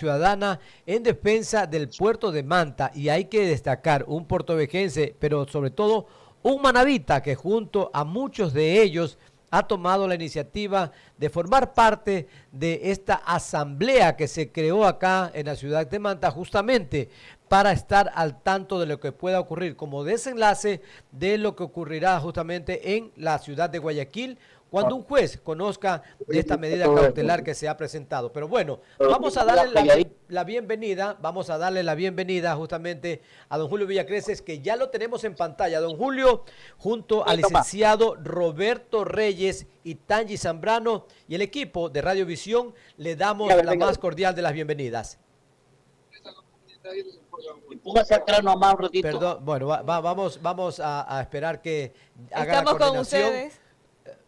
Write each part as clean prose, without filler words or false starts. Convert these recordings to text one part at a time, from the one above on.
ciudadana en defensa del puerto de Manta, y hay que destacar un puertovejense, pero sobre todo un manabita que junto a muchos de ellos ha tomado la iniciativa de formar parte de esta asamblea que se creó acá en la ciudad de Manta justamente para estar al tanto de lo que pueda ocurrir como desenlace de lo que ocurrirá justamente en la ciudad de Guayaquil cuando un juez conozca de esta medida cautelar que se ha presentado. Pero bueno, vamos a darle la bienvenida, vamos a darle la bienvenida justamente a don Julio Villacreces, que ya lo tenemos en pantalla. Don Julio, junto al licenciado Roberto Reyes y Tangi Zambrano y el equipo de Radiovisión, le damos la más cordial de las bienvenidas. Póngase atrás nomás un ratito. Perdón, bueno, vamos a esperar que haga Estamos la coordinación. con ustedes.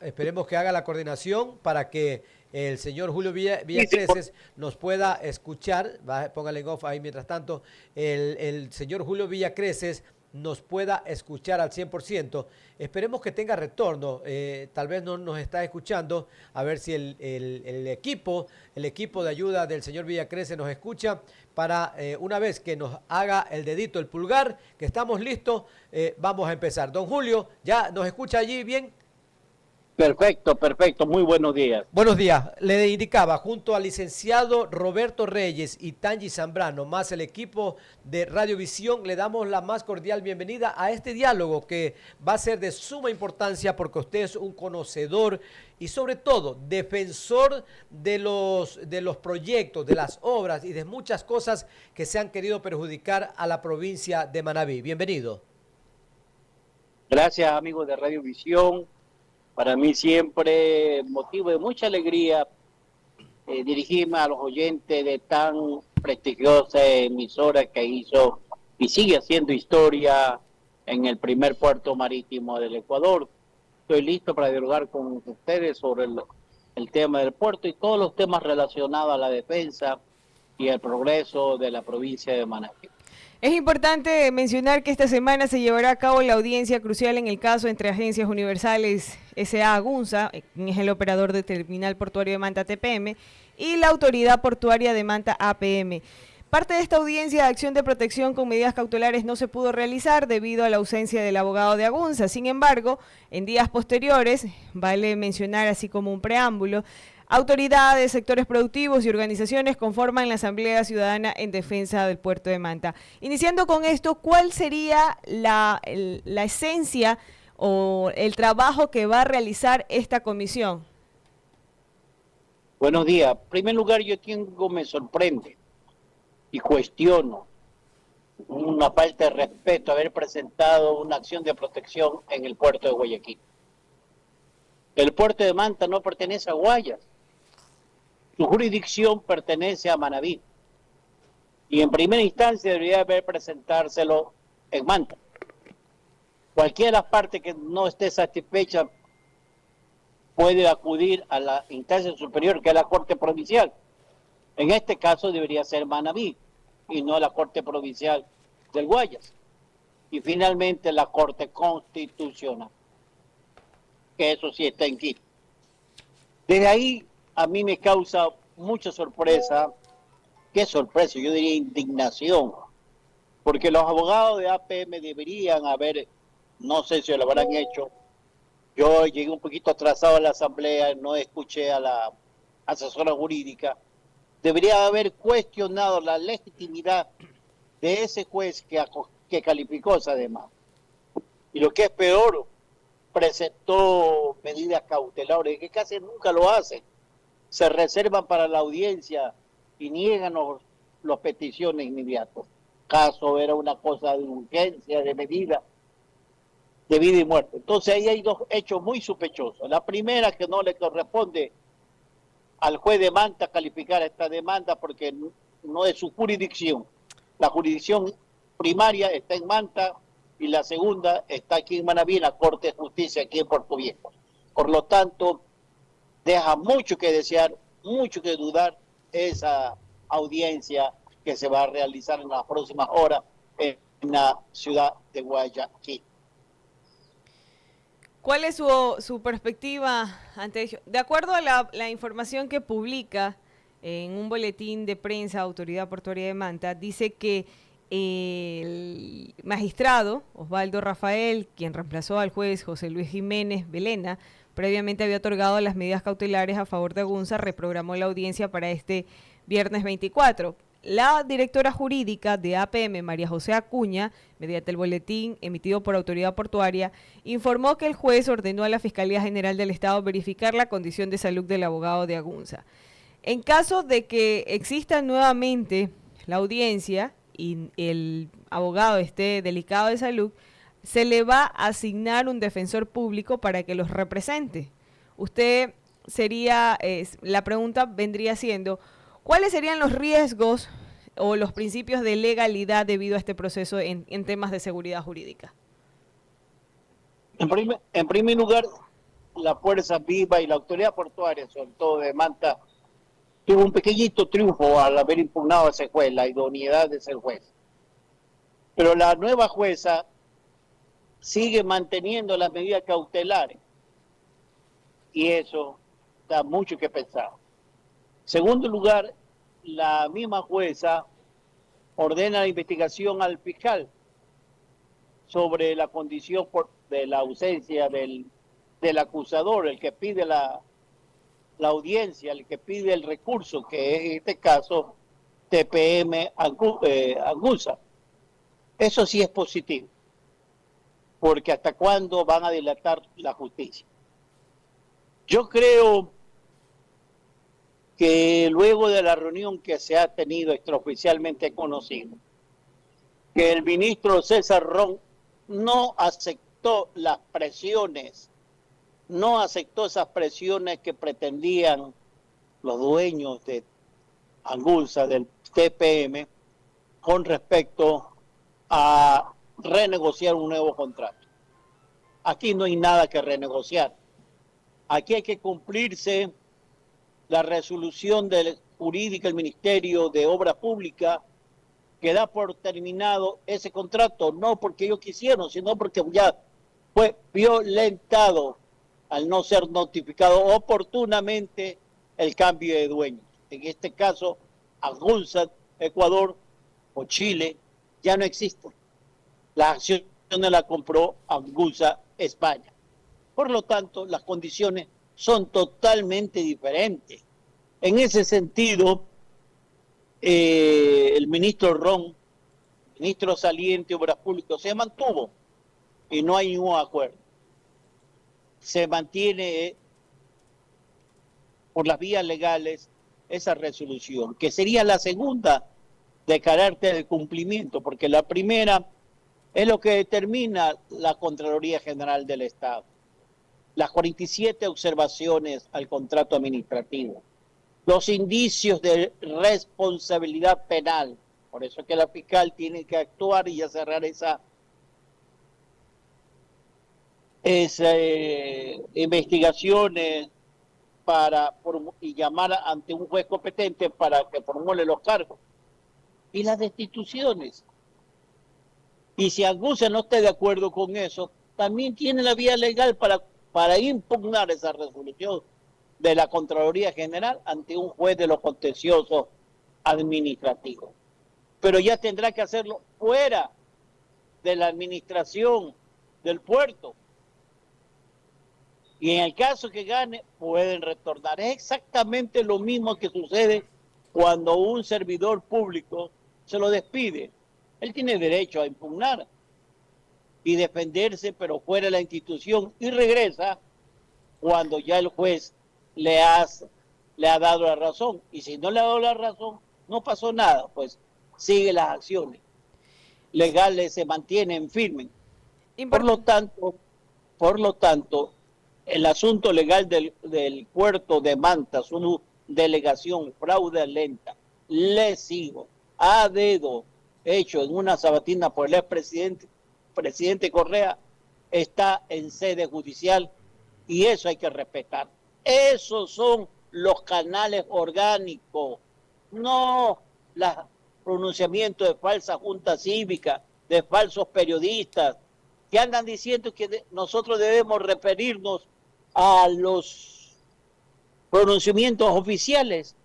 Esperemos que haga la coordinación para que el señor Julio Villacreces nos pueda escuchar. Póngale en off ahí mientras tanto. El señor Julio Villacreces nos pueda escuchar al 100%. Esperemos que tenga retorno. Tal vez no nos está escuchando. A ver si el equipo de ayuda del señor Villacreces nos escucha para una vez que nos haga el dedito, el pulgar, que estamos listos, vamos a empezar. Don Julio, ¿ya nos escucha allí bien? Perfecto, perfecto. Muy buenos días. Buenos días. Le indicaba, junto al licenciado Roberto Reyes y Tangi Zambrano, más el equipo de Radiovisión, le damos la más cordial bienvenida a este diálogo que va a ser de suma importancia porque usted es un conocedor y sobre todo defensor de los proyectos, de las obras y de muchas cosas que se han querido perjudicar a la provincia de Manabí. Bienvenido. Gracias, amigos de Radiovisión. Para mí siempre motivo de mucha alegría dirigirme a los oyentes de tan prestigiosa emisora que hizo y sigue haciendo historia en el primer puerto marítimo del Ecuador. Estoy listo para dialogar con ustedes sobre el tema del puerto y todos los temas relacionados a la defensa y el progreso de la provincia de Manabí. Es importante mencionar que esta semana se llevará a cabo la audiencia crucial en el caso entre Agencias Universales S.A. Agunza, quien es el operador del Terminal Portuario de Manta TPM, y la Autoridad Portuaria de Manta APM. Parte de esta audiencia de acción de protección con medidas cautelares no se pudo realizar debido a la ausencia del abogado de Agunza. Sin embargo, en días posteriores, vale mencionar así como un preámbulo, autoridades, sectores productivos y organizaciones conforman la Asamblea Ciudadana en Defensa del Puerto de Manta. Iniciando con esto, ¿cuál sería la esencia o el trabajo que va a realizar esta comisión? Buenos días. En primer lugar, me sorprende y cuestiono una falta de respeto haber presentado una acción de protección en el puerto de Guayaquil. El puerto de Manta no pertenece a Guayas. Su jurisdicción pertenece a Manabí y en primera instancia debería haber presentárselo en Manta. Cualquiera de las partes que no esté satisfecha puede acudir a la instancia superior, que es la Corte Provincial. En este caso debería ser Manabí y no la Corte Provincial del Guayas. Y finalmente la Corte Constitucional, que eso sí está en Quito. Desde ahí a mí me causa mucha sorpresa, qué sorpresa, yo diría indignación, porque los abogados de APM deberían haber, no sé si lo habrán hecho, yo llegué un poquito atrasado a la asamblea, no escuché a la asesora jurídica, debería haber cuestionado la legitimidad de ese juez que calificó esa demanda. Y lo que es peor, presentó medidas cautelares, que casi nunca lo hacen. Se reservan para la audiencia y niegan las peticiones inmediatas. Caso era una cosa de urgencia, de medida, de vida y muerte. Entonces ahí hay dos hechos muy sospechosos. La primera, que no le corresponde al juez de Manta calificar esta demanda porque no es su jurisdicción. La jurisdicción primaria está en Manta y la segunda está aquí en Manabí, en la Corte de Justicia aquí en Puerto Viejo. Por lo tanto, deja mucho que desear, mucho que dudar esa audiencia que se va a realizar en las próximas horas en la ciudad de Guayaquil. ¿Cuál es su perspectiva ante ello? De acuerdo a la información que publica en un boletín de prensa, Autoridad Portuaria de Manta, dice que el magistrado Osvaldo Rafael, quien reemplazó al juez José Luis Jiménez Belena, previamente había otorgado las medidas cautelares a favor de Agunza, reprogramó la audiencia para este viernes 24. La directora jurídica de APM, María José Acuña, mediante el boletín emitido por Autoridad Portuaria, informó que el juez ordenó a la Fiscalía General del Estado verificar la condición de salud del abogado de Agunza. En caso de que exista nuevamente la audiencia y el abogado esté delicado de salud, se le va a asignar un defensor público para que los represente. Usted sería, la pregunta vendría siendo, ¿cuáles serían los riesgos o los principios de legalidad debido a este proceso en temas de seguridad jurídica? En primer lugar, la Fuerza Viva y la Autoridad Portuaria, sobre todo de Manta, tuvo un pequeñito triunfo al haber impugnado a ese juez, la idoneidad de ese juez. Pero la nueva jueza sigue manteniendo las medidas cautelares y eso da mucho que pensar. Segundo lugar, la misma jueza ordena la investigación al fiscal sobre la condición de la ausencia del acusador, el que pide la audiencia, el que pide el recurso, que es en este caso TPM Agunza. Eso sí es positivo, porque hasta cuándo van a dilatar la justicia. Yo creo que luego de la reunión que se ha tenido extraoficialmente conocido, que el ministro César Ron no aceptó las presiones, no aceptó esas presiones que pretendían los dueños de Agunza, del TPM, con respecto a renegociar un nuevo contrato. Aquí no hay nada que renegociar. Aquí hay que cumplirse la resolución jurídica del Ministerio de Obras Públicas que da por terminado ese contrato, no porque ellos quisieron, sino porque ya fue violentado al no ser notificado oportunamente el cambio de dueños. En este caso, Agunza, Ecuador o Chile ya no existe. La acción la compró Agunza, España. Por lo tanto, las condiciones son totalmente diferentes. En ese sentido, el ministro Ron, ministro saliente de Obras Públicas, se mantuvo y no hay ningún acuerdo. Se mantiene por las vías legales esa resolución, que sería la segunda de carácter de cumplimiento, porque la primera es lo que determina la Contraloría General del Estado. Las 47 observaciones al contrato administrativo, los indicios de responsabilidad penal, por eso es que la fiscal tiene que actuar y ya cerrar esa investigaciones y llamar ante un juez competente para que formule los cargos. Y las destituciones. Y si Agunza no esté de acuerdo con eso, también tiene la vía legal para impugnar esa resolución de la Contraloría General ante un juez de los contenciosos administrativos. Pero ya tendrá que hacerlo fuera de la administración del puerto. Y en el caso que gane, pueden retornar. Es exactamente lo mismo que sucede cuando un servidor público se lo despide. Él tiene derecho a impugnar y defenderse, pero fuera de la institución, y regresa cuando ya el juez le ha dado la razón. Y si no le ha dado la razón, no pasó nada, pues sigue las acciones legales, se mantienen firmes. Por lo tanto, el asunto legal del puerto de Manta, su delegación fraudulenta, lesivo, a dedo, hecho en una sabatina por el presidente Correa, está en sede judicial y eso hay que respetar. Esos son los canales orgánicos, no los pronunciamientos de falsa junta cívica, de falsos periodistas que andan diciendo que nosotros debemos referirnos a los pronunciamientos oficiales.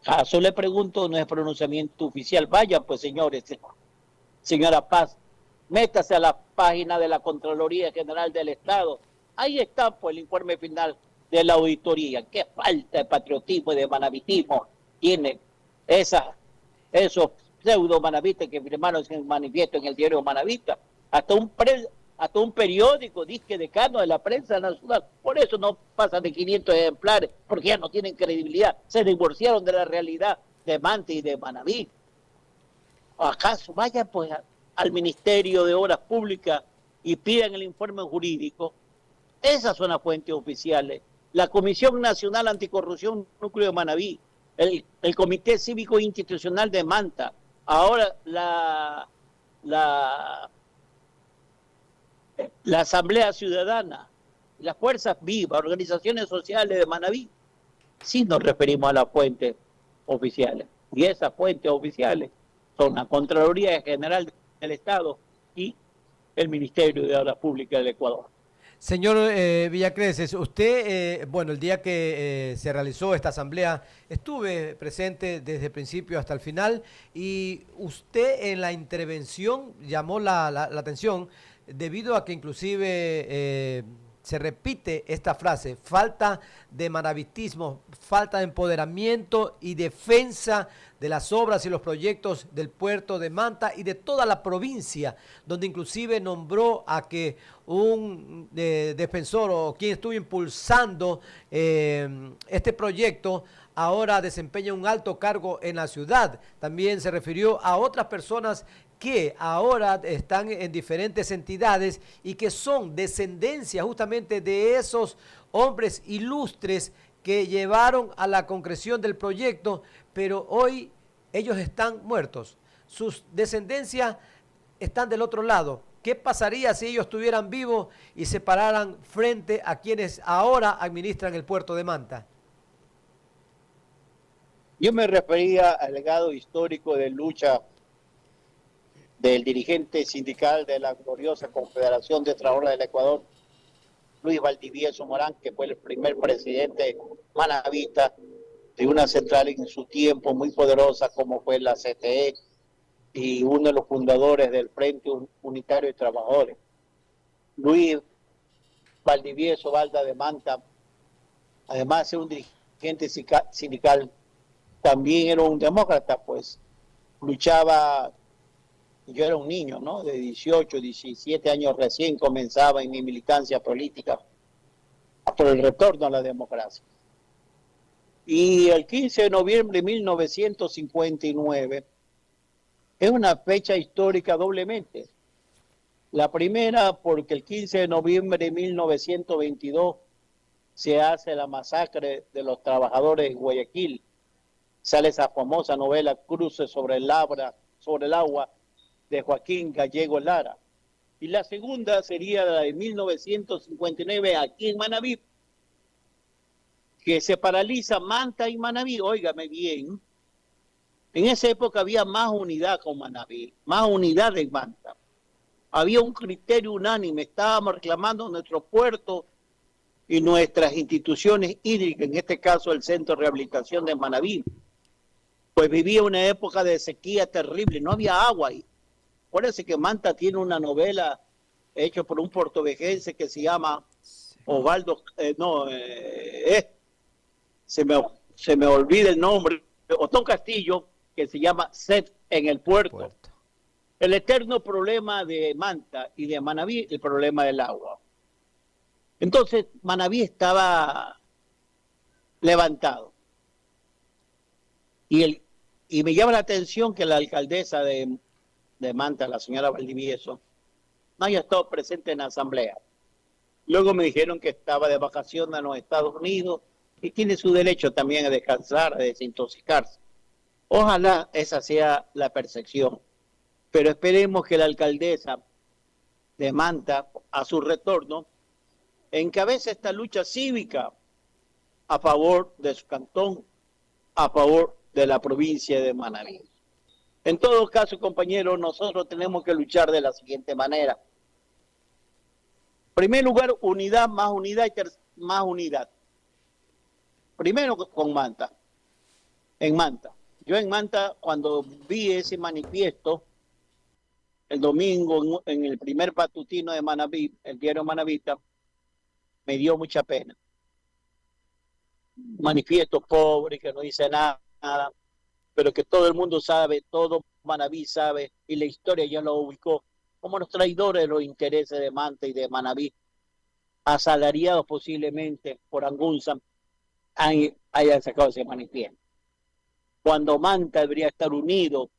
¿Acaso le pregunto, no es pronunciamiento oficial? Vaya, pues señores, señora Paz, métase a la página de la Contraloría General del Estado. Ahí está pues el informe final de la auditoría. Qué falta de patriotismo y de manavitismo tiene esos pseudo manavistas que firmaron ese manifiesto en el diario Manavista. Hasta un periódico, disque decano de la prensa nacional. Por eso no pasan de 500 ejemplares, porque ya no tienen credibilidad. Se divorciaron de la realidad de Manta y de Manaví. ¿Acaso vayan pues al Ministerio de Obras Públicas y pidan el informe jurídico? Esas son las fuentes oficiales. La Comisión Nacional Anticorrupción Núcleo de Manaví, el Comité Cívico Institucional de Manta, ahora la Asamblea Ciudadana, las Fuerzas Vivas, organizaciones sociales de Manaví. Sí nos referimos a las fuentes oficiales. Y esas fuentes oficiales son la Contraloría General del Estado y el Ministerio de Obras Públicas del Ecuador. Señor Villacreces, usted, bueno, el día que se realizó esta asamblea, estuve presente desde el principio hasta el final y usted en la intervención llamó la atención debido a que inclusive se repite esta frase: falta de manavitismo, falta de empoderamiento y defensa de las obras y los proyectos del puerto de Manta y de toda la provincia, donde inclusive nombró a que un defensor o quien estuvo impulsando este proyecto ahora desempeña un alto cargo en la ciudad. También se refirió a otras personas que ahora están en diferentes entidades y que son descendencia justamente de esos hombres ilustres que llevaron a la concreción del proyecto, pero hoy ellos están muertos. Sus descendencias están del otro lado. ¿Qué pasaría si ellos estuvieran vivos y se pararan frente a quienes ahora administran el puerto de Manta? Yo me refería al legado histórico de lucha del dirigente sindical de la gloriosa Confederación de Trabajadores del Ecuador, Luis Valdivieso Morán, que fue el primer presidente manavista de una central en su tiempo muy poderosa como fue la CTE y uno de los fundadores del Frente Unitario de Trabajadores. Luis Valdivieso Valda de Manta, además de ser un dirigente sindical, también era un demócrata, pues luchaba. Yo era un niño, ¿no? De 18, 17 años recién comenzaba en mi militancia política por el retorno a la democracia. Y el 15 de noviembre de 1959 es una fecha histórica doblemente. La primera porque el 15 de noviembre de 1922 se hace la masacre de los trabajadores en Guayaquil. Sale esa famosa novela Cruces sobre el agua, de Joaquín Gallego Lara. Y la segunda sería la de 1959 aquí en Manaví, que se paraliza Manta y Manaví. Óigame bien, en esa época había más unidad con Manaví, más unidad en Manta. Había un criterio unánime, estábamos reclamando nuestro puerto y nuestras instituciones hídricas, en este caso el Centro de Rehabilitación de Manaví, pues vivía una época de sequía terrible, no había agua ahí. Acuérdense que Manta tiene una novela hecha por un puertovejense que se llama Osvaldo, se me olvida el nombre, Otón Castillo, que se llama Sed en el puerto. El eterno problema de Manta y de Manaví, el problema del agua. Entonces, Manaví estaba levantado. Y me llama la atención que la alcaldesa de Manta, la señora Valdivieso, no haya estado presente en la asamblea. Luego me dijeron que estaba de vacaciones en los Estados Unidos y tiene su derecho también a descansar, a desintoxicarse. Ojalá esa sea la percepción, pero esperemos que la alcaldesa de Manta, a su retorno, encabece esta lucha cívica a favor de su cantón, a favor de la provincia de Manaví. En todo caso, compañeros, nosotros tenemos que luchar de la siguiente manera. En primer lugar, unidad, más unidad y más unidad. Primero con Manta. en Manta. Yo en Manta, cuando vi ese manifiesto, el domingo en el primer patutino de Manaví, el diario Manavita, me dio mucha pena. Manifiesto pobre, que no dice nada, pero que todo el mundo sabe, todo Manaví sabe, y la historia ya lo ubicó como los traidores de los intereses de Manta y de Manaví, asalariados posiblemente por Angunza, hayan sacado ese manifiesto. Cuando Manta debería estar unido,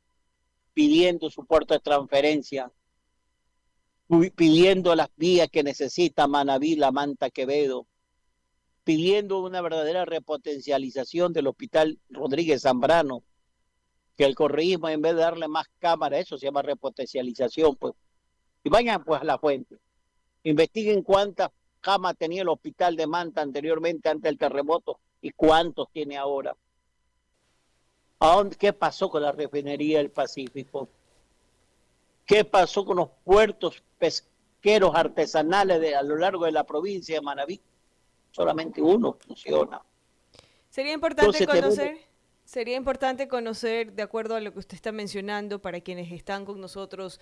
pidiendo su puerto de transferencia, pidiendo las vías que necesita Manaví, La Manta, Quevedo, pidiendo una verdadera repotencialización del Hospital Rodríguez Zambrano, que el correísmo, en vez de darle más cámara, eso se llama repotencialización, pues. Y vayan pues a la fuente, investiguen cuántas camas tenía el Hospital de Manta anteriormente, antes del terremoto, y cuántos tiene ahora. ¿Qué pasó con la refinería del Pacífico? ¿Qué pasó con los puertos pesqueros artesanales a lo largo de la provincia de Manabí? Solamente uno funciona. Sería importante conocer, de acuerdo a lo que usted está mencionando, para quienes están con nosotros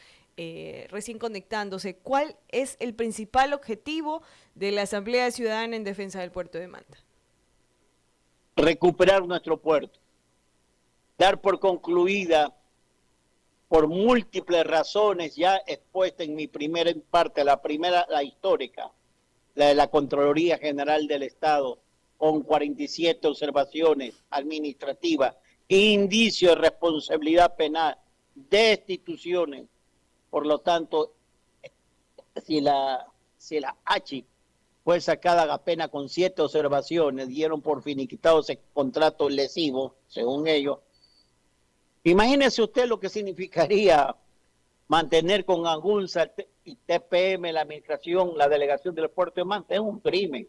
recién conectándose, cuál es el principal objetivo de la Asamblea Ciudadana en Defensa del Puerto de Manta. Recuperar nuestro puerto, dar por concluida, por múltiples razones ya expuestas en mi primera parte, la histórica, la de la Contraloría General del Estado, con 47 observaciones administrativas, indicios de responsabilidad penal, destituciones. Por lo tanto, si la H fue sacada apenas con 7 observaciones, dieron por finiquitado ese contrato lesivo, según ellos. Imagínese usted lo que significaría mantener con Angunza y TPM la administración, la delegación del puerto de Manta. Es un crimen.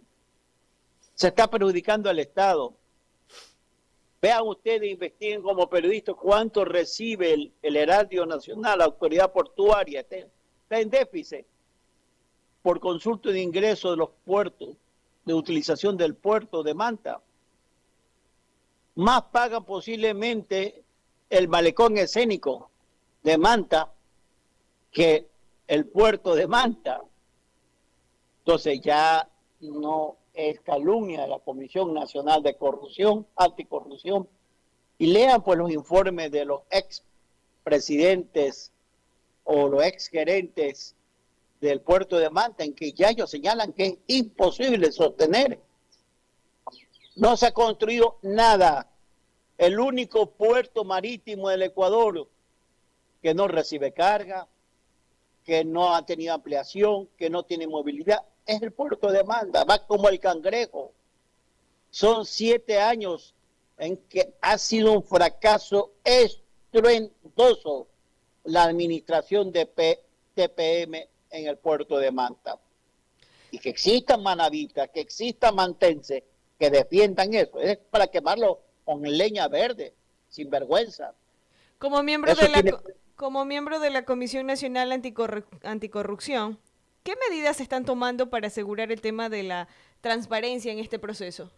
Se está perjudicando al Estado. Vean ustedes, investiguen como periodistas cuánto recibe el Heraldo Nacional, la autoridad portuaria. Está en déficit por consulta de ingresos de los puertos, de utilización del puerto de Manta. Más pagan posiblemente el malecón escénico de Manta que el puerto de Manta. Entonces ya no es calumnia de la Comisión Nacional de Corrupción, Anticorrupción, y lean pues los informes de los ex presidentes o los ex gerentes del puerto de Manta, en que ya ellos señalan que es imposible sostener. No se ha construido nada. El único puerto marítimo del Ecuador que no recibe carga, que no ha tenido ampliación, que no tiene movilidad, es el puerto de Manta. Va como el cangrejo. Son 7 años en que ha sido un fracaso estruendoso la administración de TPM en el puerto de Manta. Y que existan manavitas, que existan mantenses que defiendan eso. Es para quemarlo con leña verde, sin vergüenza. Como miembro de la Comisión Nacional Anticorrupción, ¿qué medidas se están tomando para asegurar el tema de la transparencia en este proceso?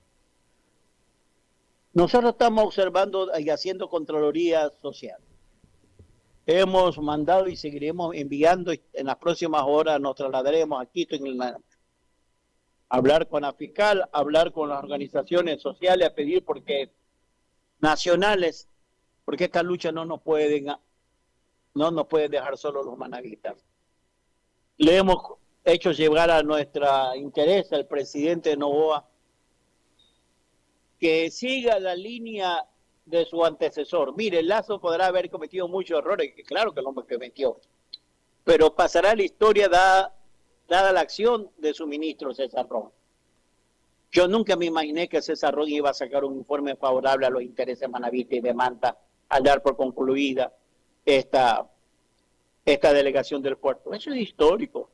Nosotros estamos observando y haciendo Contraloría Social. Hemos mandado y seguiremos enviando, en las próximas horas nos trasladaremos a Quito hablar con la fiscal, hablar con las organizaciones sociales, a pedir nacionales, porque esta lucha no nos pueden dejar solo los manavistas. Le hemos hecho llegar a nuestra interés al presidente Noboa que siga la línea de su antecesor. Mire, Lazo podrá haber cometido muchos errores, que claro que lo cometió, pero pasará la historia dada la acción de su ministro César Ron. Yo nunca me imaginé que César Ron iba a sacar un informe favorable a los intereses manavistas y de Manta al dar por concluida esta delegación del puerto. Eso es histórico.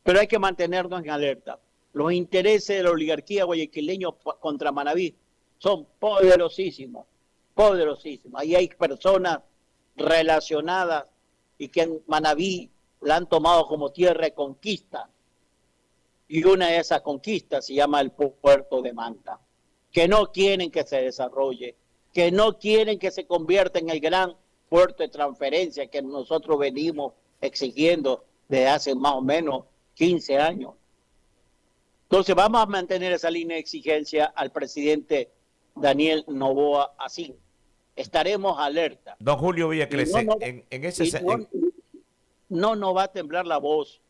Pero hay que mantenernos en alerta. Los intereses de la oligarquía guayaquileña contra Manaví son poderosísimos, poderosísimos. Ahí hay personas relacionadas y que en Manaví la han tomado como tierra de conquista. Y una de esas conquistas se llama el puerto de Manta, que no quieren que se desarrolle, que no quieren que se convierta en el gran puerto de transferencia que nosotros venimos exigiendo desde hace más o menos 15 años. Entonces vamos a mantener esa línea de exigencia al presidente Daniel Noboa así. Estaremos alerta. Don Julio Villacrece, no nos va a temblar la voz.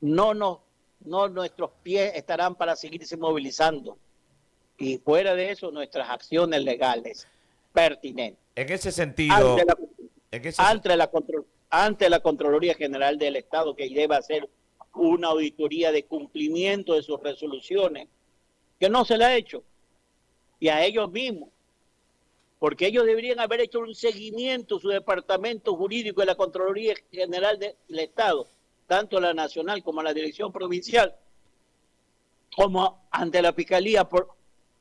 No nuestros pies estarán para seguirse movilizando. Y fuera de eso, nuestras acciones legales pertinentes. En ese sentido, ante la Contraloría General del Estado, que debe hacer una auditoría de cumplimiento de sus resoluciones, que no se la ha hecho, y a ellos mismos, porque ellos deberían haber hecho un seguimiento, su departamento jurídico de la Contraloría General del Estado, tanto la nacional como la dirección provincial, como ante la Fiscalía,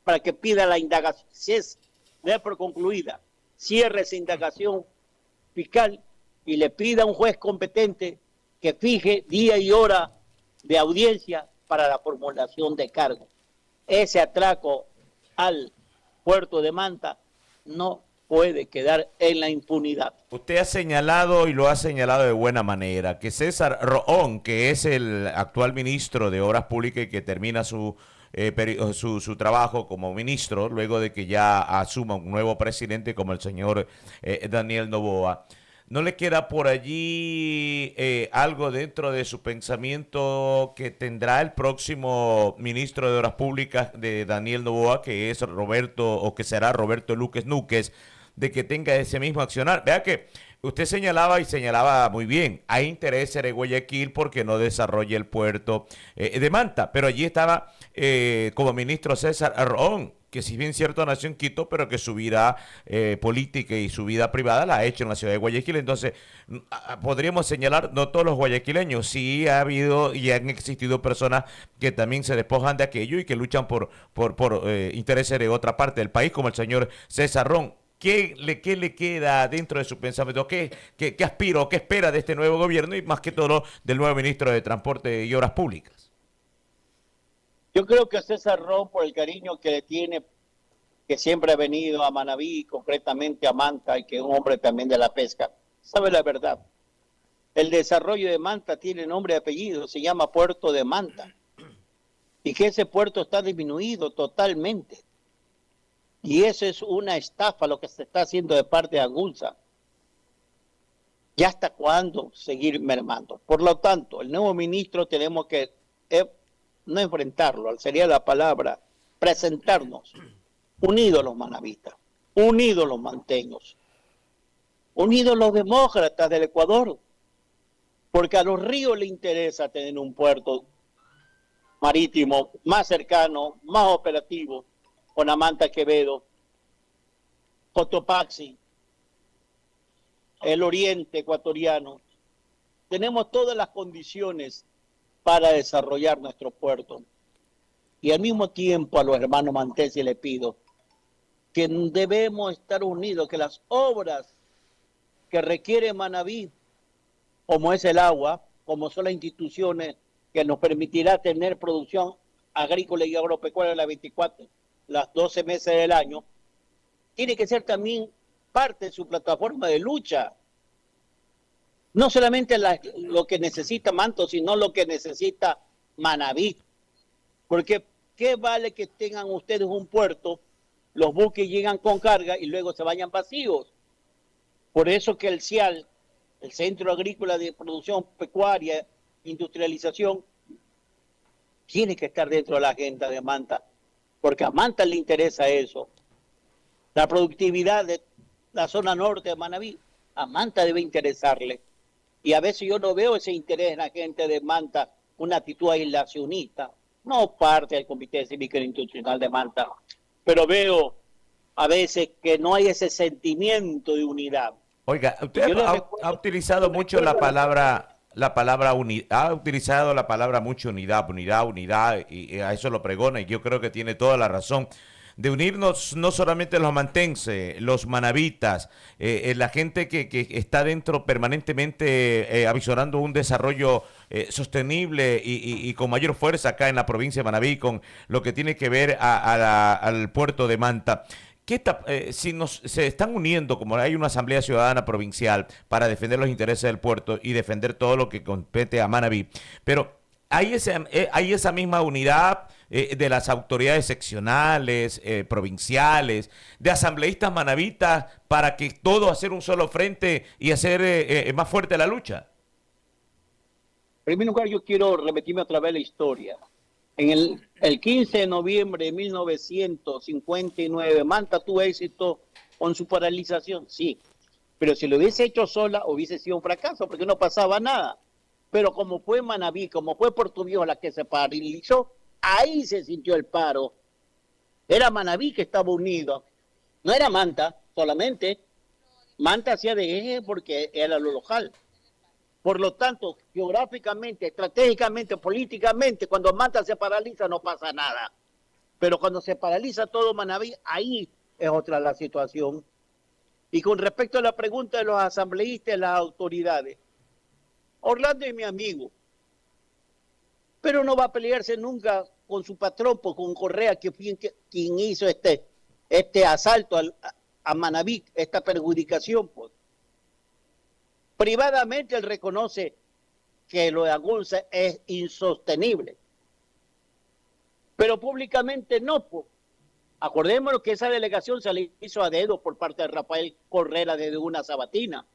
para que pida la indagación, si es de por concluida, cierre esa indagación fiscal y le pida a un juez competente que fije día y hora de audiencia para la formulación de cargos. Ese atraco al puerto de Manta no puede quedar en la impunidad. Usted ha señalado, y lo ha señalado de buena manera, que César Roón, que es el actual ministro de Obras Públicas y que termina su trabajo como ministro, luego de que ya asuma un nuevo presidente como el señor Daniel Noboa, ¿no le queda por allí algo dentro de su pensamiento que tendrá el próximo ministro de Obras Públicas de Daniel Noboa, que es Roberto, o que será Roberto Luques Núquez, de que tenga ese mismo accionar? Vea que usted señalaba muy bien, hay interés en Guayaquil porque no desarrolla el puerto de Manta, pero allí estaba como ministro César Roón, que si bien cierto nació en Quito, pero que su vida política y su vida privada la ha hecho en la ciudad de Guayaquil. Entonces, podríamos señalar, no todos los guayaquileños, sí ha habido y han existido personas que también se despojan de aquello y que luchan por intereses de otra parte del país, como el señor César Roón. ¿Qué le queda dentro de su pensamiento? ¿Qué aspira o qué espera de este nuevo gobierno y más que todo del nuevo ministro de Transporte y Obras Públicas? Yo creo que César Roón, por el cariño que le tiene, que siempre ha venido a Manabí, concretamente a Manta, y que es un hombre también de la pesca, sabe la verdad. El desarrollo de Manta tiene nombre y apellido, se llama Puerto de Manta, y que ese puerto está disminuido totalmente. Y eso es una estafa lo que se está haciendo de parte de Agunza. ¿Ya hasta cuándo seguir mermando? Por lo tanto, el nuevo ministro tenemos que no enfrentarlo, sería la palabra, presentarnos unidos los manavistas, unidos los manteños, unidos los demócratas del Ecuador, porque a los ríos les interesa tener un puerto marítimo más cercano, más operativo, con Amanta Quevedo, Cotopaxi, el oriente ecuatoriano. Tenemos todas las condiciones para desarrollar nuestro puerto. Y al mismo tiempo a los hermanos mantenses les pido que debemos estar unidos, que las obras que requiere Manabí, como es el agua, como son las instituciones que nos permitirá tener producción agrícola y agropecuaria las 12 meses del año, tiene que ser también parte de su plataforma de lucha. No solamente lo que necesita Manto, sino lo que necesita Manabí. Porque ¿qué vale que tengan ustedes un puerto, los buques llegan con carga y luego se vayan vacíos? Por eso que el CIAL, el Centro Agrícola de Producción Pecuaria, Industrialización, tiene que estar dentro de la agenda de Manta, porque a Manta le interesa eso. La productividad de la zona norte de Manabí, a Manta debe interesarle. Y a veces yo no veo ese interés en la gente de Manta, una actitud aislacionista, no parte del Comité Cívico Institucional de Manta, pero veo a veces que no hay ese sentimiento de unidad. Oiga, usted ha utilizado mucho la palabra ha utilizado la palabra mucho unidad, y a eso lo pregona, y yo creo que tiene toda la razón. De unirnos no solamente los mantenses, los manavitas, la gente que está dentro permanentemente avisorando un desarrollo sostenible y con mayor fuerza acá en la provincia de Manabí, con lo que tiene que ver al puerto de Manta. se están uniendo, como hay una Asamblea Ciudadana Provincial para defender los intereses del puerto y defender todo lo que compete a Manabí, pero hay esa misma unidad de las autoridades seccionales, provinciales, de asambleístas manavitas, para que todo hacer un solo frente y hacer más fuerte la lucha. En primer lugar, yo quiero repetirme otra vez la historia. El 15 de noviembre de 1959, Manta tuvo éxito con su paralización, sí. Pero si lo hubiese hecho sola, hubiese sido un fracaso, porque no pasaba nada. Pero como fue Manabí, como fue Puerto Viejo la que se paralizó, ahí se sintió el paro. Era Manabí que estaba unido. No era Manta solamente. Manta hacía de eje porque era lo local. Por lo tanto, geográficamente, estratégicamente, políticamente, cuando Manta se paraliza no pasa nada. Pero cuando se paraliza todo Manabí, ahí es otra la situación. Y con respecto a la pregunta de los asambleístas y las autoridades, Orlando es mi amigo, pero no va a pelearse nunca con su patrón, con Correa, que fue quien hizo este asalto a Manabí, esta perjudicación, pues. Privadamente él reconoce que lo de Agunza es insostenible, pero públicamente no. Pues. Acordémonos que esa delegación se le hizo a dedo por parte de Rafael Correa desde una sabatina.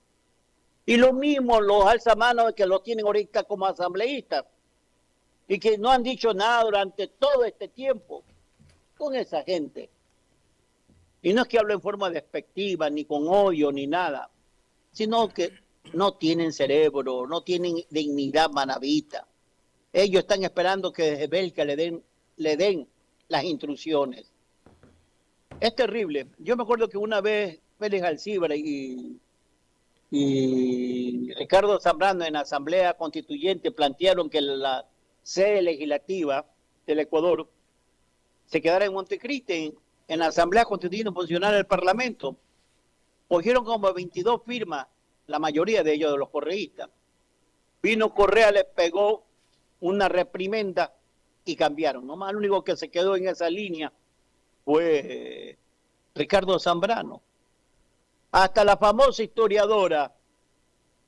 Y lo mismo los alzamanos que lo tienen ahorita como asambleístas y que no han dicho nada durante todo este tiempo con esa gente. Y no es que hablo en forma despectiva, ni con odio, ni nada, sino que no tienen cerebro, no tienen dignidad manabita. Ellos están esperando que desde Belka le den las instrucciones. Es terrible. Yo me acuerdo que una vez Félix Alcibar y Ricardo Zambrano en la Asamblea Constituyente plantearon que la sede legislativa del Ecuador se quedara en Montecristi, en la Asamblea Constituyente Funcional del Parlamento. Cogieron como 22 firmas, la mayoría de ellos de los correístas. Vino Correa, les pegó una reprimenda y cambiaron. Nomás el único que se quedó en esa línea fue Ricardo Zambrano. Hasta la famosa historiadora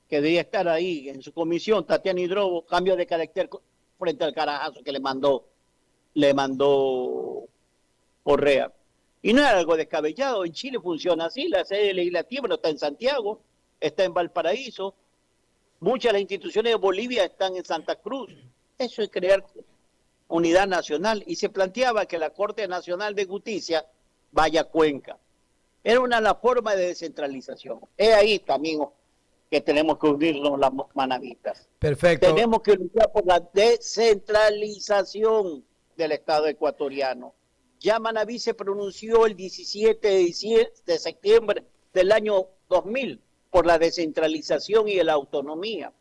que debía estar ahí en su comisión, Tatiana Hidrobo, cambio de carácter frente al carajazo que le mandó Correa. Y no es algo descabellado, en Chile funciona así, la sede legislativa no está en Santiago, está en Valparaíso, muchas de las instituciones de Bolivia están en Santa Cruz. Eso es crear unidad nacional. Y se planteaba que la Corte Nacional de Justicia vaya a Cuenca. Era una forma de descentralización. Es ahí también que tenemos que unirnos las manavistas. Perfecto. Tenemos que luchar por la descentralización del Estado ecuatoriano. Ya Manabí se pronunció el 17 de septiembre del año 2000 por la descentralización y la autonomía.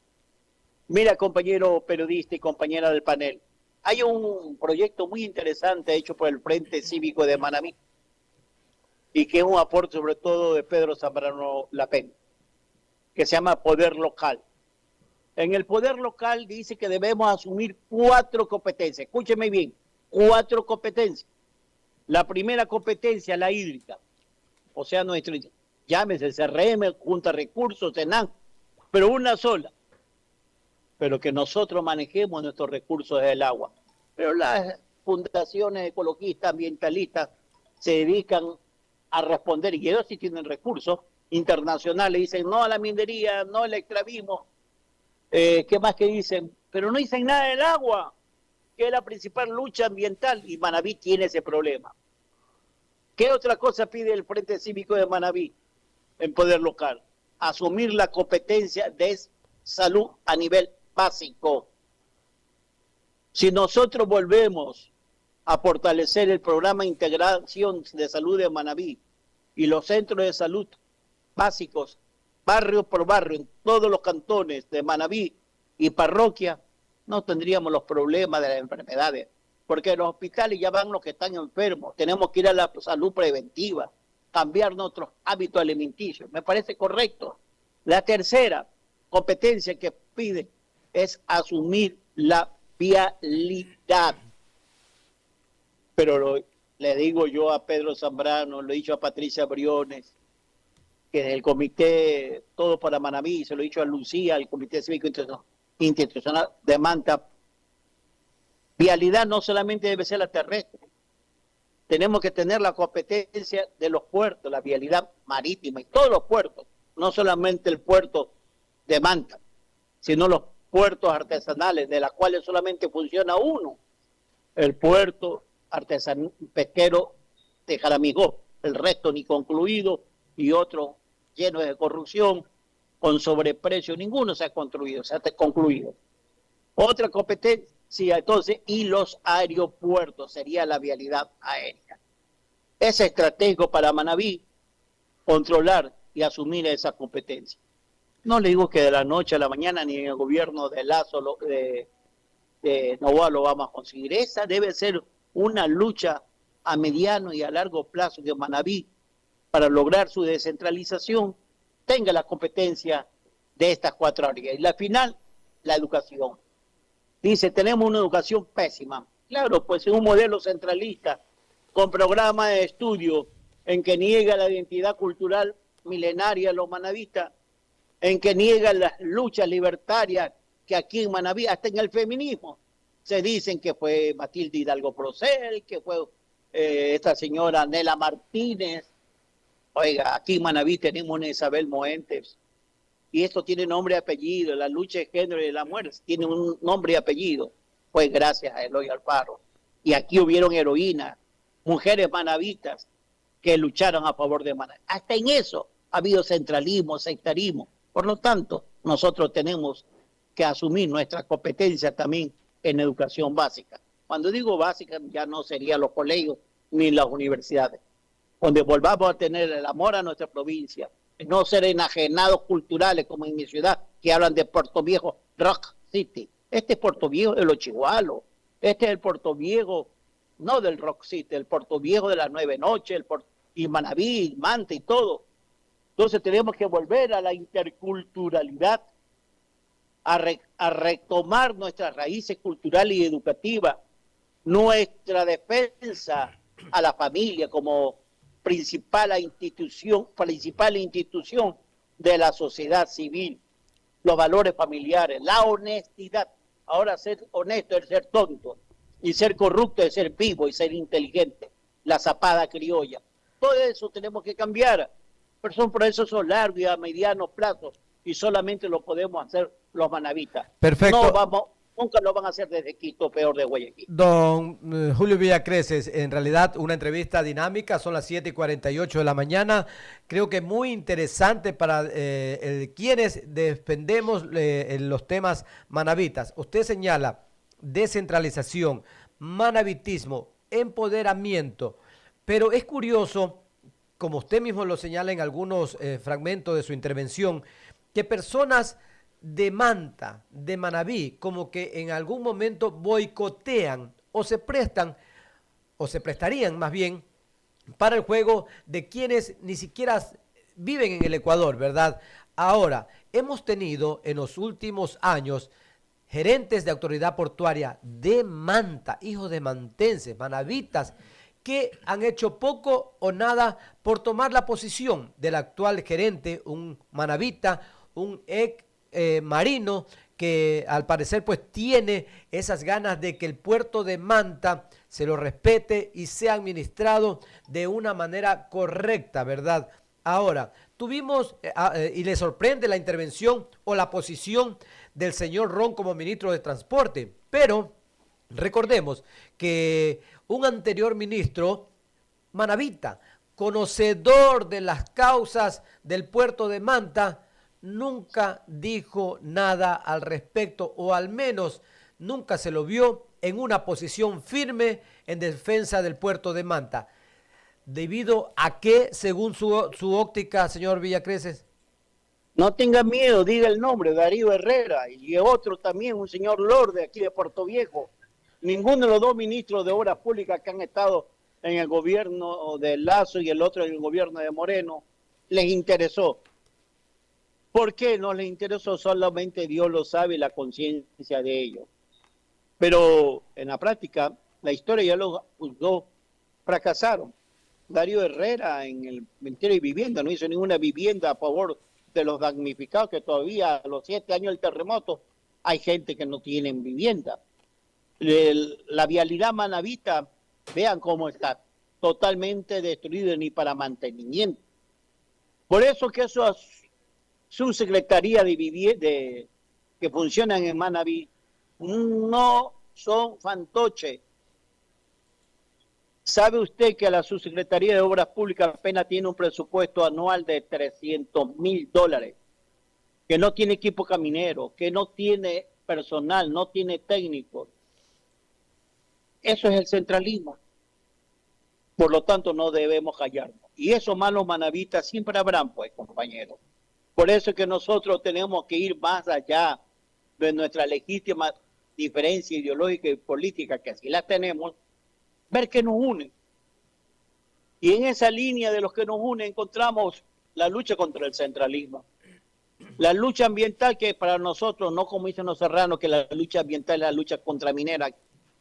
Mira, compañero periodista y compañera del panel, hay un proyecto muy interesante hecho por el Frente Cívico de Manabí y que es un aporte sobre todo de Pedro Zambrano Lapén, que se llama Poder Local. En el Poder Local dice que debemos asumir 4 competencias. Escúcheme bien, 4 competencias. La primera competencia, la hídrica, o sea, nuestro, llámese CRM, Junta de Recursos, SENAM, pero una sola. Pero que nosotros manejemos nuestros recursos del agua. Pero las fundaciones ecologistas, ambientalistas, se dedican a responder, y ellos sí tienen recursos internacionales, dicen no a la minería, no al extravismo, ¿qué más que dicen? Pero no dicen nada del agua, que es la principal lucha ambiental, y Manabí tiene ese problema. ¿Qué otra cosa pide el Frente Cívico de Manabí en Poder Local? Asumir la competencia de salud a nivel básico. Si nosotros volvemos a fortalecer el programa de integración de salud de Manabí y los centros de salud básicos, barrio por barrio, en todos los cantones de Manabí y parroquia, no tendríamos los problemas de las enfermedades, porque en los hospitales ya van los que están enfermos, tenemos que ir a la salud preventiva, cambiar nuestros hábitos alimenticios, me parece correcto. La tercera competencia que pide es asumir la vialidad. Pero le digo yo a Pedro Zambrano, lo he dicho a Patricia Briones, que en el comité Todo para Manabí, se lo he dicho a Lucía, al Comité Cívico Institucional de Manta, vialidad no solamente debe ser la terrestre, tenemos que tener la competencia de los puertos, la vialidad marítima y todos los puertos, no solamente el puerto de Manta, sino los puertos artesanales, de los cuales solamente funciona uno, el puerto artesanal pesquero de Jaramigó, el resto ni concluido y otro lleno de corrupción, con sobreprecio, ninguno se ha construido, se ha concluido. Otra competencia entonces, y los aeropuertos, sería la vialidad aérea. Es estratégico para Manabí controlar y asumir esa competencia. No le digo que de la noche a la mañana ni en el gobierno de Lazo, de Novoa lo vamos a conseguir. Esa debe ser una lucha a mediano y a largo plazo de Manabí para lograr su descentralización, tenga la competencia de estas 4 áreas. Y la final, la educación. Dice, tenemos una educación pésima. Claro, pues es un modelo centralista, con programas de estudio en que niega la identidad cultural milenaria de los manavistas, en que niega las luchas libertarias que aquí en Manabí, hasta en el feminismo, se dicen que fue Matilde Hidalgo Procel, que fue esta señora Nela Martínez. Oiga, aquí en Manabí tenemos una Isabel Moentes, y esto tiene nombre y apellido, la lucha de género y de la muerte tiene un nombre y apellido, pues gracias a Eloy Alfaro. Y aquí hubieron heroínas, mujeres manavitas que lucharon a favor de Manabí. Hasta en eso ha habido centralismo, sectarismo. Por lo tanto, nosotros tenemos que asumir nuestra competencia también en educación básica. Cuando digo básica, ya no serían los colegios ni las universidades, donde volvamos a tener el amor a nuestra provincia, no ser enajenados culturales como en mi ciudad, que hablan de Puerto Viejo, Rock City. Este es Puerto Viejo de los Chihualos, este es el Puerto Viejo, no del Rock City, el Puerto Viejo de las 9 noches, y Manabí, Manta y todo. Entonces tenemos que volver a la interculturalidad, a retomar nuestras raíces culturales y educativas, nuestra defensa a la familia como principal institución de la sociedad civil, los valores familiares, la honestidad. Ahora ser honesto es ser tonto, y ser corrupto es ser vivo y ser inteligente, la zapada criolla. Todo eso tenemos que cambiar, pero son procesos largos y a mediano plazo, y solamente lo podemos hacer los manavitas. Perfecto. Nunca lo van a hacer desde Quito, peor de Guayaquil. Don Julio Villacreces, en realidad una entrevista dinámica, son las 7:48 de la mañana, creo que muy interesante para quienes defendemos los temas manavitas. Usted señala descentralización, manavitismo, empoderamiento, pero es curioso, como usted mismo lo señala en algunos fragmentos de su intervención, que personas de Manta, de Manabí, como que en algún momento boicotean o se prestan, o se prestarían más bien, para el juego de quienes ni siquiera viven en el Ecuador, ¿verdad? Ahora, hemos tenido en los últimos años gerentes de autoridad portuaria de Manta, hijos de mantenses, manavitas, que han hecho poco o nada por tomar la posición del actual gerente, un manavita, un ex marino, que al parecer pues tiene esas ganas de que el puerto de Manta se lo respete y sea administrado de una manera correcta, ¿verdad? Ahora, tuvimos, y le sorprende la intervención o la posición del señor Ron como ministro de Transporte, pero recordemos que un anterior ministro, manavita, conocedor de las causas del puerto de Manta, nunca dijo nada al respecto, o al menos nunca se lo vio en una posición firme en defensa del puerto de Manta. ¿Debido a qué, según su óptica, señor Villacreces? No tenga miedo, diga el nombre, Darío Herrera, y otro también, un señor Lord de aquí de Puerto Viejo. Ninguno de los dos ministros de Obras Públicas que han estado en el gobierno de Lazo y el otro en el gobierno de Moreno les interesó. ¿Por qué no les interesó? Solamente Dios lo sabe y la conciencia de ellos. Pero en la práctica, la historia ya lo juzgó fracasaron. Darío Herrera en el Ministerio de Vivienda no hizo ninguna vivienda a favor de los damnificados, que todavía a los 7 años del terremoto hay gente que no tiene vivienda. La vialidad manavita, vean cómo está, totalmente destruida, ni para mantenimiento. Por eso que esas subsecretarías de vivienda que funcionan en Manaví no son fantoches. ¿Sabe usted que la Subsecretaría de Obras Públicas apenas tiene un presupuesto anual de $300,000? Que no tiene equipo caminero, que no tiene personal, no tiene técnicos. Eso es el centralismo. Por lo tanto, no debemos callarnos. Y esos malos manavitas siempre habrán, pues, compañeros. Por eso es que nosotros tenemos que ir más allá de nuestra legítima diferencia ideológica y política, que así la tenemos, ver qué nos une. Y en esa línea de los que nos une encontramos la lucha contra el centralismo. La lucha ambiental, que para nosotros, no como dicen los serranos, que la lucha ambiental es la lucha contra minera.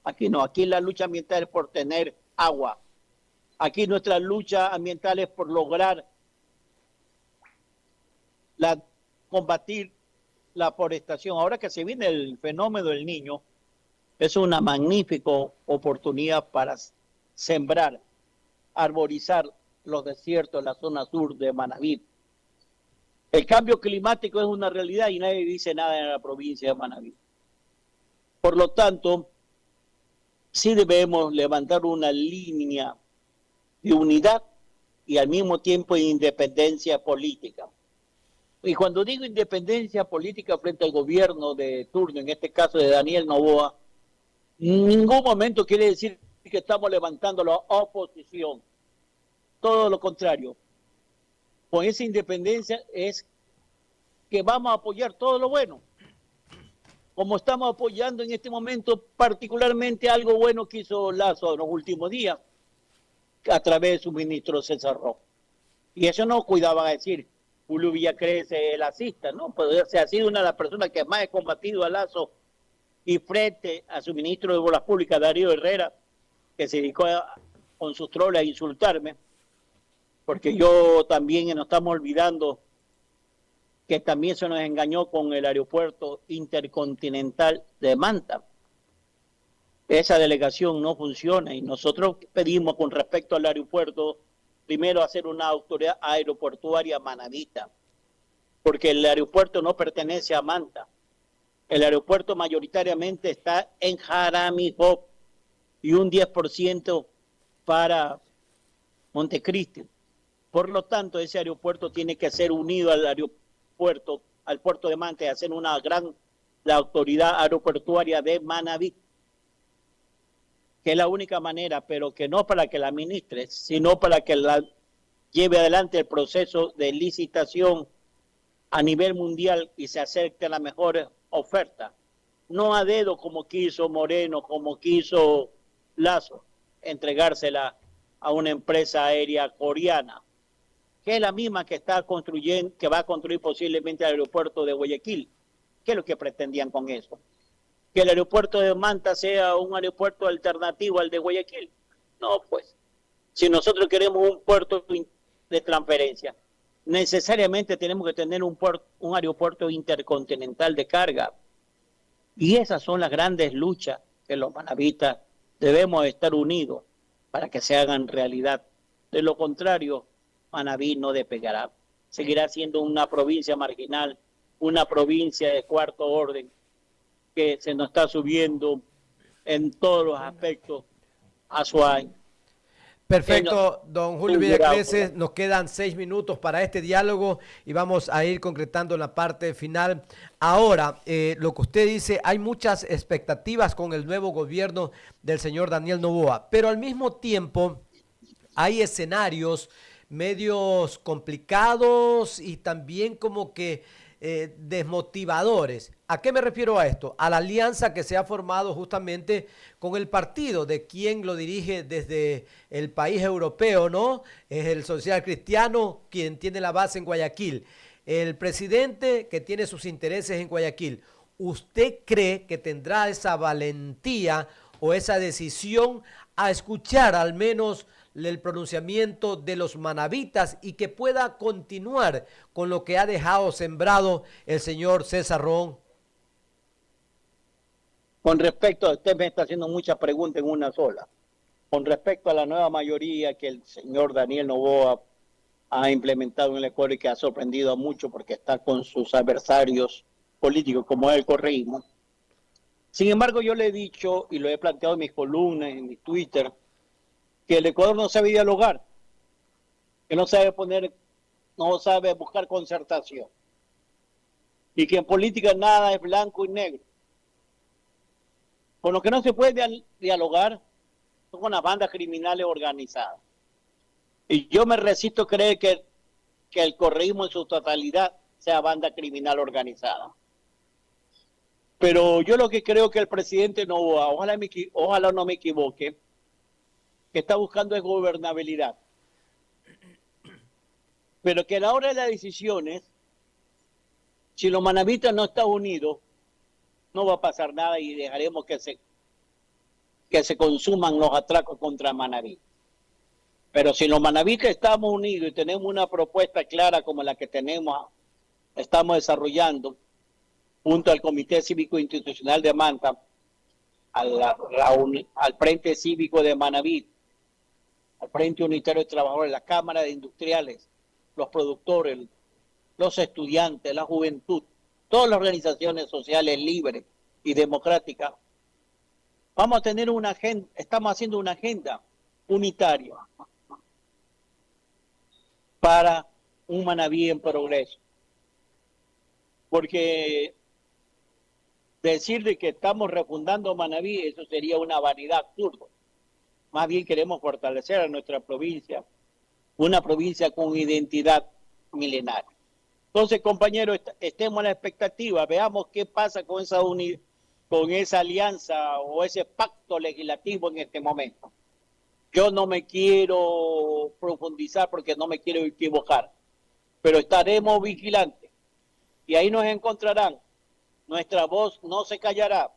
Aquí no, aquí la lucha ambiental es por tener agua. Aquí nuestra lucha ambiental es por lograr combatir la forestación. Ahora que se viene el fenómeno del Niño, es una magnífica oportunidad para sembrar, arborizar los desiertos en la zona sur de Manabí. El cambio climático es una realidad y nadie dice nada en la provincia de Manabí. Por lo tanto, sí debemos levantar una línea de unidad y al mismo tiempo de independencia política. Y cuando digo independencia política frente al gobierno de turno, en este caso de Daniel Noboa, en ningún momento quiere decir que estamos levantando la oposición. Todo lo contrario. Con esa independencia es que vamos a apoyar todo lo bueno. Como estamos apoyando en este momento particularmente algo bueno que hizo Lazo en los últimos días, a través de su ministro César Rojo. Y eso no cuidaba a decir, Julio Villacrece el asista, ¿no? Pues ha sido una de las personas que más ha combatido a Lazo y frente a su ministro de Obras Públicas, Darío Herrera, que se dedicó con sus troles a insultarme, porque yo también nos estamos olvidando que también se nos engañó con el aeropuerto intercontinental de Manta. Esa delegación no funciona y nosotros pedimos con respecto al aeropuerto, primero hacer una autoridad aeroportuaria manavita, porque el aeropuerto no pertenece a Manta. El aeropuerto mayoritariamente está en Jaramillo y un 10% para Montecristi. Por lo tanto, ese aeropuerto tiene que ser unido al aeropuerto, al puerto de Manta, y hacer la autoridad aeroportuaria de Manabí, que es la única manera, pero que no para que la administre, sino para que la lleve adelante el proceso de licitación a nivel mundial y se acerque a la mejor oferta. No a dedo como quiso Moreno, como quiso Lazo, entregársela a una empresa aérea coreana, que es la misma que está construyendo, que va a construir posiblemente el aeropuerto de Guayaquil. ¿Qué es lo que pretendían con eso? Que el aeropuerto de Manta sea un aeropuerto alternativo al de Guayaquil. No, pues, si nosotros queremos un puerto de transferencia, necesariamente tenemos que tener un aeropuerto intercontinental de carga. Y esas son las grandes luchas que los manavitas debemos estar unidos para que se hagan realidad. De lo contrario, Manabí no despegará. Seguirá siendo una provincia marginal, una provincia de cuarto orden, que se nos está subiendo en todos los aspectos a su año. Perfecto, don Julio Villacrece, nos quedan 6 minutos para este diálogo y vamos a ir concretando la parte final. Ahora, lo que usted dice, hay muchas expectativas con el nuevo gobierno del señor Daniel Noboa, pero al mismo tiempo hay escenarios medios complicados y también como que desmotivadores. ¿A qué me refiero a esto? A la alianza que se ha formado justamente con el partido de quien lo dirige desde el país europeo, ¿no? Es el social cristiano quien tiene la base en Guayaquil. El presidente que tiene sus intereses en Guayaquil. ¿Usted cree que tendrá esa valentía o esa decisión a escuchar al menos el pronunciamiento de los manavitas y que pueda continuar con lo que ha dejado sembrado el señor César Roón? Con respecto a usted me está haciendo muchas preguntas en una sola. Con respecto a la nueva mayoría que el señor Daniel Noboa ha implementado en el Ecuador y que ha sorprendido a muchos porque está con sus adversarios políticos como es el correísmo. Sin embargo, yo le he dicho y lo he planteado en mis columnas, en mi Twitter, que el Ecuador no sabe dialogar, que no sabe no sabe buscar concertación y que en política nada es blanco y negro. Con lo que no se puede dialogar son con las bandas criminales organizadas. Y yo me resisto a creer que el correísmo en su totalidad sea banda criminal organizada. Pero yo lo que creo que el presidente Noboa, ojalá no me equivoque, que está buscando es gobernabilidad. Pero que a la hora de las decisiones, si los manavitas no están unidos, no va a pasar nada y dejaremos que se consuman los atracos contra Manaví. Pero si los manavitas estamos unidos y tenemos una propuesta clara como la que estamos desarrollando, junto al Comité Cívico Institucional de Manta, al Frente Cívico de Manaví, al Frente Unitario de Trabajadores, la Cámara de Industriales, los productores, los estudiantes, la juventud, todas las organizaciones sociales libres y democráticas, vamos a tener una agenda, estamos haciendo una agenda unitaria para un Manaví en progreso. Porque decir de que estamos refundando Manaví, eso sería una vanidad absurda. Más bien queremos fortalecer a nuestra provincia, una provincia con identidad milenaria. Entonces, compañeros, estemos a la expectativa, veamos qué pasa con esa alianza o ese pacto legislativo en este momento. Yo no me quiero profundizar porque no me quiero equivocar, pero estaremos vigilantes y ahí nos encontrarán. Nuestra voz no se callará,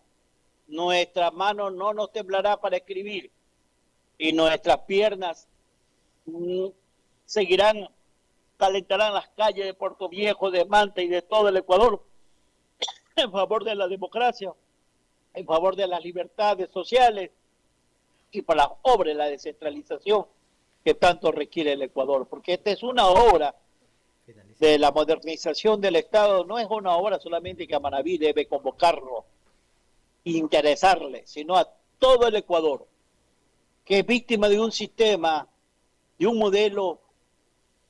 nuestra mano no nos temblará para escribir y nuestras piernas calentarán las calles de Puerto Viejo, de Manta y de todo el Ecuador en favor de la democracia, en favor de las libertades sociales y para la obra de la descentralización que tanto requiere el Ecuador, porque esta es una obra de la modernización del Estado, no es una obra solamente que a Manaví debe convocarlo, interesarle, sino a todo el Ecuador, que es víctima de un sistema, de un modelo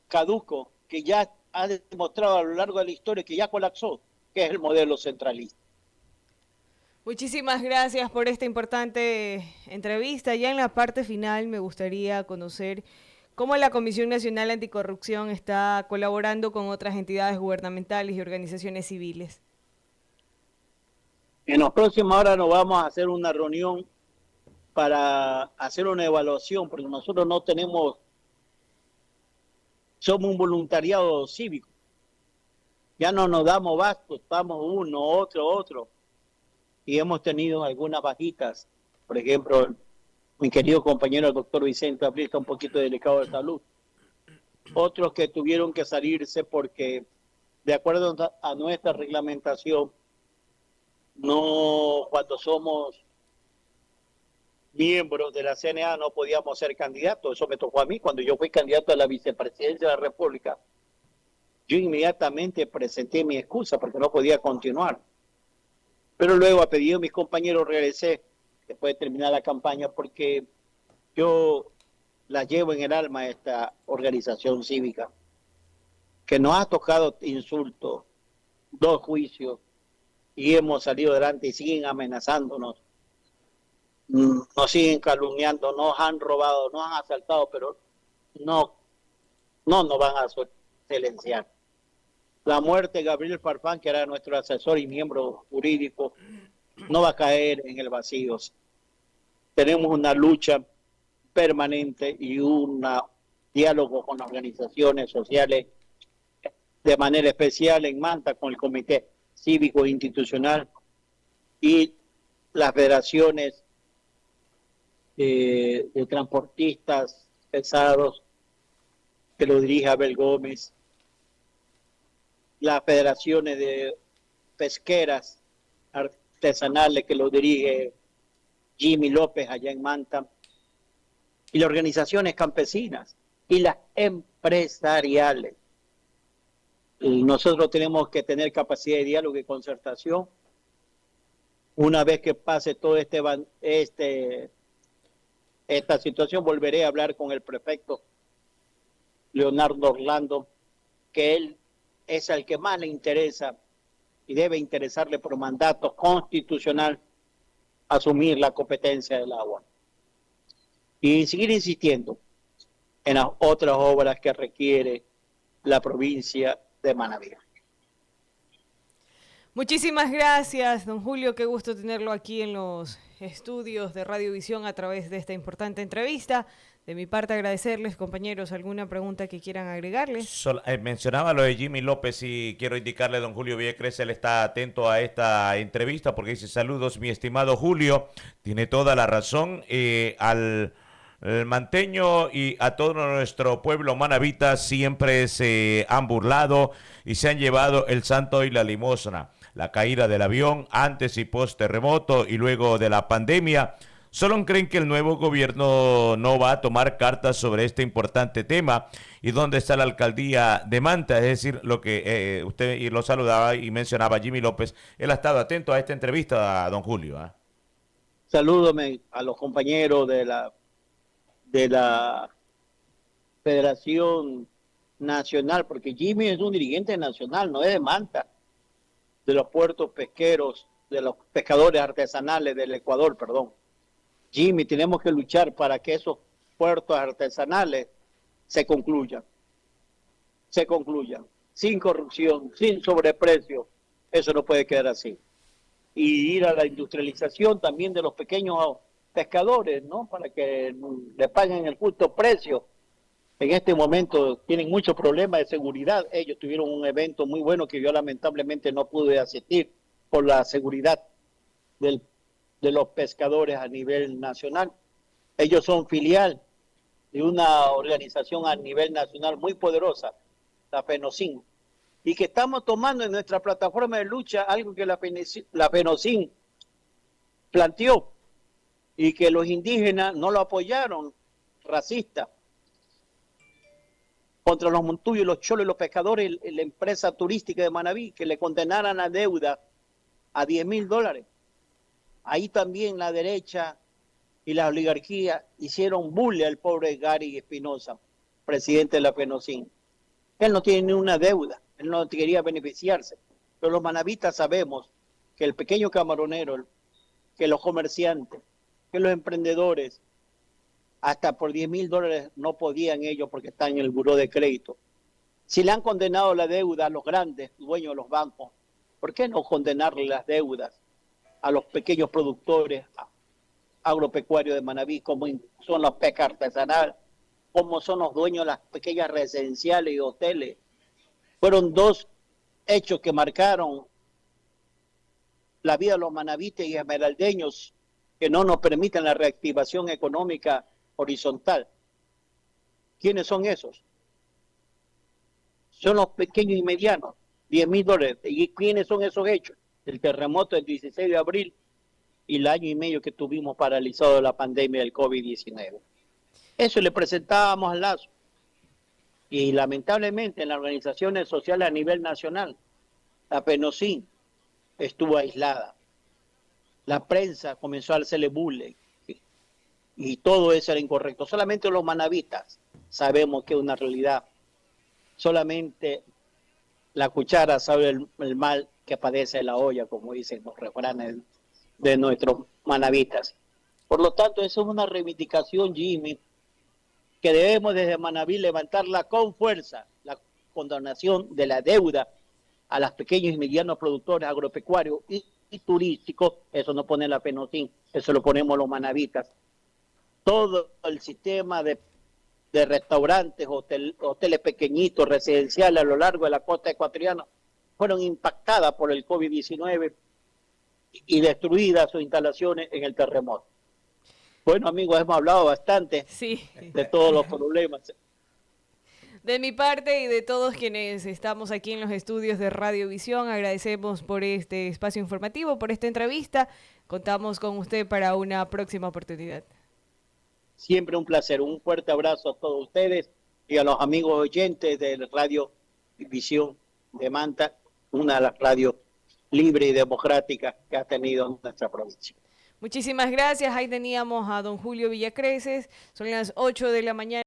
caduco, que ya ha demostrado a lo largo de la historia que ya colapsó, que es el modelo centralista. Muchísimas gracias por esta importante entrevista. Ya en la parte final me gustaría conocer cómo la Comisión Nacional Anticorrupción está colaborando con otras entidades gubernamentales y organizaciones civiles. En los próximos horas nos vamos a hacer una reunión para hacer una evaluación, porque nosotros somos un voluntariado cívico. Ya no nos damos bastos, estamos uno, otro. Y hemos tenido algunas bajitas. Por ejemplo, mi querido compañero el doctor Vicente Abril está un poquito delicado de salud. Otros que tuvieron que salirse porque, de acuerdo a nuestra reglamentación, cuando somos miembros de la CNA no podíamos ser candidatos. Eso me tocó a mí cuando yo fui candidato a la vicepresidencia de la República. Yo inmediatamente presenté mi excusa porque no podía continuar. Pero luego, a pedido de mis compañeros, regresé después de terminar la campaña porque yo la llevo en el alma esta organización cívica que nos ha tocado insultos, 2 juicios y hemos salido adelante y siguen amenazándonos, nos siguen calumniando, nos han robado, nos han asaltado, pero no nos van a silenciar. La muerte de Gabriel Farfán, que era nuestro asesor y miembro jurídico, no va a caer en el vacío. Tenemos una lucha permanente y un diálogo con las organizaciones sociales, de manera especial en Manta con el Comité Cívico Institucional y las federaciones de transportistas pesados, que lo dirige Abel Gómez, las federaciones de pesqueras artesanales, que lo dirige Jimmy López allá en Manta, y las organizaciones campesinas y las empresariales. Y nosotros tenemos que tener capacidad de diálogo y concertación. Una vez que pase todo esta situación, volveré a hablar con el prefecto Leonardo Orlando, que él es el que más le interesa y debe interesarle por mandato constitucional asumir la competencia del agua. Y seguir insistiendo en las otras obras que requiere la provincia de Manabí. Muchísimas gracias, don Julio. Qué gusto tenerlo aquí en los estudios de Radiovisión a través de esta importante entrevista. De mi parte, agradecerles, compañeros, alguna pregunta que quieran agregarles. Mencionaba lo de Jimmy López y quiero indicarle a don Julio Villecres, él está atento a esta entrevista porque dice: saludos, mi estimado Julio, tiene toda la razón. Al manteño y a todo nuestro pueblo manabita siempre se han burlado y se han llevado el santo y la limosna. La caída del avión antes y post terremoto y luego de la pandemia. ¿Solo creen que el nuevo gobierno no va a tomar cartas sobre este importante tema? ¿Y dónde está la alcaldía de Manta? Es decir, lo que usted lo saludaba y mencionaba Jimmy López. Él ha estado atento a esta entrevista, a don Julio. Salúdome a los compañeros de la Federación Nacional, porque Jimmy es un dirigente nacional, no es de Manta, de los puertos pesqueros, de los pescadores artesanales del Ecuador, perdón. Jimmy, tenemos que luchar para que esos puertos artesanales se concluyan, sin corrupción, sin sobreprecio. Eso no puede quedar así. Y ir a la industrialización también de los pequeños pescadores, ¿no? Para que le paguen el justo precio. En este momento tienen muchos problemas de seguridad. Ellos tuvieron un evento muy bueno que yo lamentablemente no pude asistir por la seguridad de los pescadores a nivel nacional. Ellos son filial de una organización a nivel nacional muy poderosa, la FENOCIN, y que estamos tomando en nuestra plataforma de lucha algo que la FENOCIN planteó y que los indígenas no lo apoyaron, racista, contra los montuyos, los cholos y los pescadores, la empresa turística de Manabí, que le condenaran a deuda a $10,000. Ahí también la derecha y la oligarquía hicieron bullying al pobre Gary Espinosa, presidente de la FENOCIN. Él no tiene ni una deuda, él no quería beneficiarse. Pero los manabitas sabemos que el pequeño camaronero, que los comerciantes, que los emprendedores, hasta por $10,000 no podían ellos porque están en el buró de crédito. Si le han condenado la deuda a los grandes dueños de los bancos, ¿por qué no condenarle las deudas a los pequeños productores agropecuarios de Manabí, como son los pescas artesanales, como son los dueños de las pequeñas residenciales y hoteles? Fueron dos hechos que marcaron la vida de los manabites y esmeraldeños, que no nos permiten la reactivación económica horizontal. ¿Quiénes son esos? Son los pequeños y medianos, $10,000. ¿Y quiénes son esos hechos? El terremoto del 16 de abril y el año y medio que tuvimos paralizado la pandemia del COVID-19. Eso le presentábamos al Lazo. Y lamentablemente en las organizaciones sociales a nivel nacional, la FENOCIN estuvo aislada. La prensa comenzó a hacerle bullying y todo eso era incorrecto. Solamente los manabitas sabemos que es una realidad. Solamente la cuchara sabe el mal que padece la olla, como dicen los refranes de nuestros manabitas. Por lo tanto, eso es una reivindicación, Jimmy, que debemos desde Manabí levantarla con fuerza, la condonación de la deuda a los pequeños y medianos productores agropecuarios y turísticos. Eso no pone la FENOCIN, eso lo ponemos los manabitas. Todo el sistema de restaurantes, hoteles pequeñitos, residenciales a lo largo de la costa ecuatoriana fueron impactadas por el COVID-19 y destruidas sus instalaciones en el terremoto. Bueno, amigos, hemos hablado bastante Sí. de todos los problemas. De mi parte y de todos quienes estamos aquí en los estudios de Radiovisión, agradecemos por este espacio informativo, por esta entrevista. Contamos con usted para una próxima oportunidad. Siempre un placer. Un fuerte abrazo a todos ustedes y a los amigos oyentes de Radio Visión de Manta, una de las radios libres y democráticas que ha tenido nuestra provincia. Muchísimas gracias. Ahí teníamos a don Julio Villacreces. Son las 8 de la mañana.